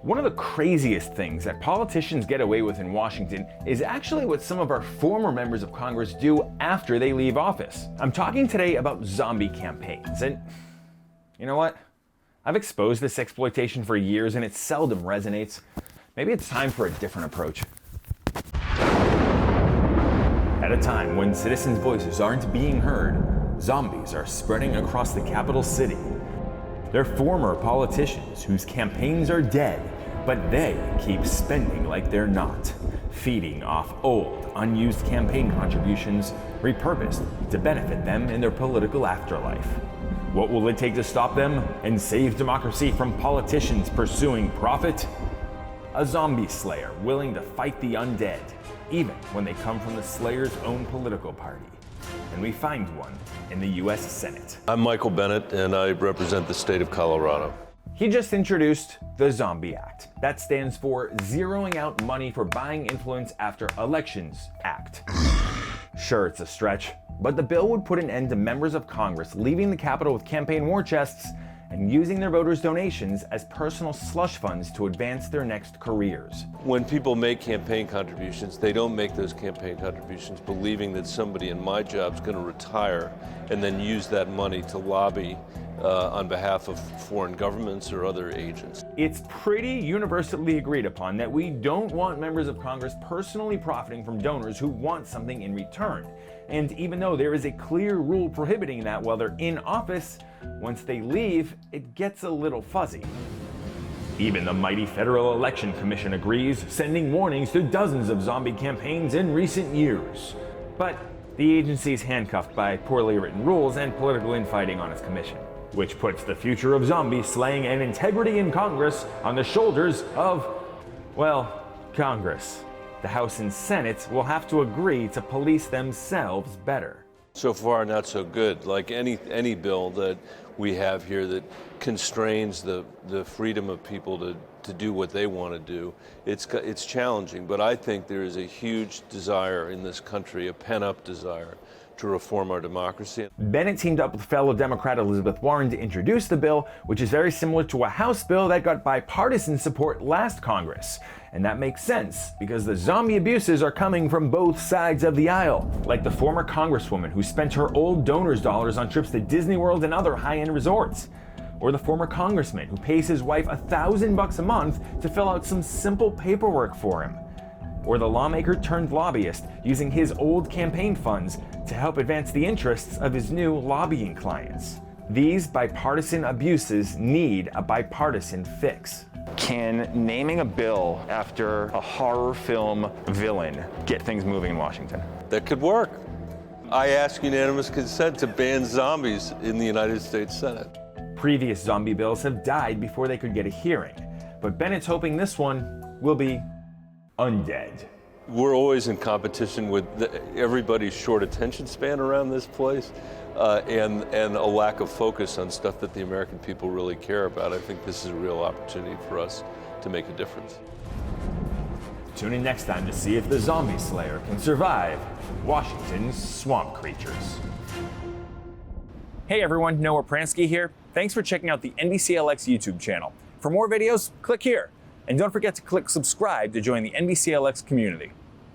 One of the craziest things that politicians get away with in Washington is actually what some of our former members of Congress do after they leave office. I'm talking today about zombie campaigns, and you know what? I've exposed this exploitation for years and it seldom resonates. Maybe it's time for a different approach. At a time when citizens' voices aren't being heard, zombies are spreading across the capital city. They're former politicians whose campaigns are dead, but they keep spending like they're not, feeding off old, unused campaign contributions repurposed to benefit them in their political afterlife. What will it take to stop them and save democracy from politicians pursuing profit? A zombie slayer willing to fight the undead, even when they come from the slayer's own political party. And we find one in the US Senate. I'm Michael Bennett, and I represent the state of Colorado. He just introduced the Zombie Act. That stands for Zeroing Out Money for Buying Influence After Elections Act. Sure, it's a stretch, but the bill would put an end to members of Congress leaving the Capitol with campaign war chests and using their voters' donations as personal slush funds to advance their next careers. When people make campaign contributions, they don't make those campaign contributions believing that somebody in my job is going to retire and then use that money to lobby on behalf of foreign governments or other agents. It's pretty universally agreed upon that we don't want members of Congress personally profiting from donors who want something in return. And even though there is a clear rule prohibiting that while they're in office, once they leave, it gets a little fuzzy. Even the mighty Federal Election Commission agrees, sending warnings to dozens of zombie campaigns in recent years. But the agency is handcuffed by poorly written rules and political infighting on its commission, which puts the future of zombie slaying and integrity in Congress on the shoulders of, well, Congress. The House and Senate will have to agree to police themselves better. So far, not so good. Like any bill that we have here that constrains the freedom of people to do what they want to do, it's challenging. But I think there is a huge desire in this country, a pent-up desire, to reform our democracy. Bennett teamed up with fellow Democrat Elizabeth Warren to introduce the bill, which is very similar to a House bill that got bipartisan support last Congress. And that makes sense, because the zombie abuses are coming from both sides of the aisle, like the former congresswoman who spent her old donors' dollars on trips to Disney World and other high-end resorts, or the former congressman who pays his wife $1,000 a month to fill out some simple paperwork for him, or the lawmaker turned lobbyist using his old campaign funds to help advance the interests of his new lobbying clients. These bipartisan abuses need a bipartisan fix. Can naming a bill after a horror film villain get things moving in Washington? That could work. I ask unanimous consent to ban zombies in the United States Senate. Previous zombie bills have died before they could get a hearing, but Bennett's hoping this one will be undead. We're always in competition with everybody's short attention span around this place and a lack of focus on stuff that the American people really care about. I think this is a real opportunity for us to make a difference. Tune in next time to see if the zombie slayer can survive Washington's swamp creatures. Hey everyone, Noah Pransky here. Thanks for checking out the NBCLX YouTube channel. For more videos, click here. And don't forget to click subscribe to join the NBCLX community.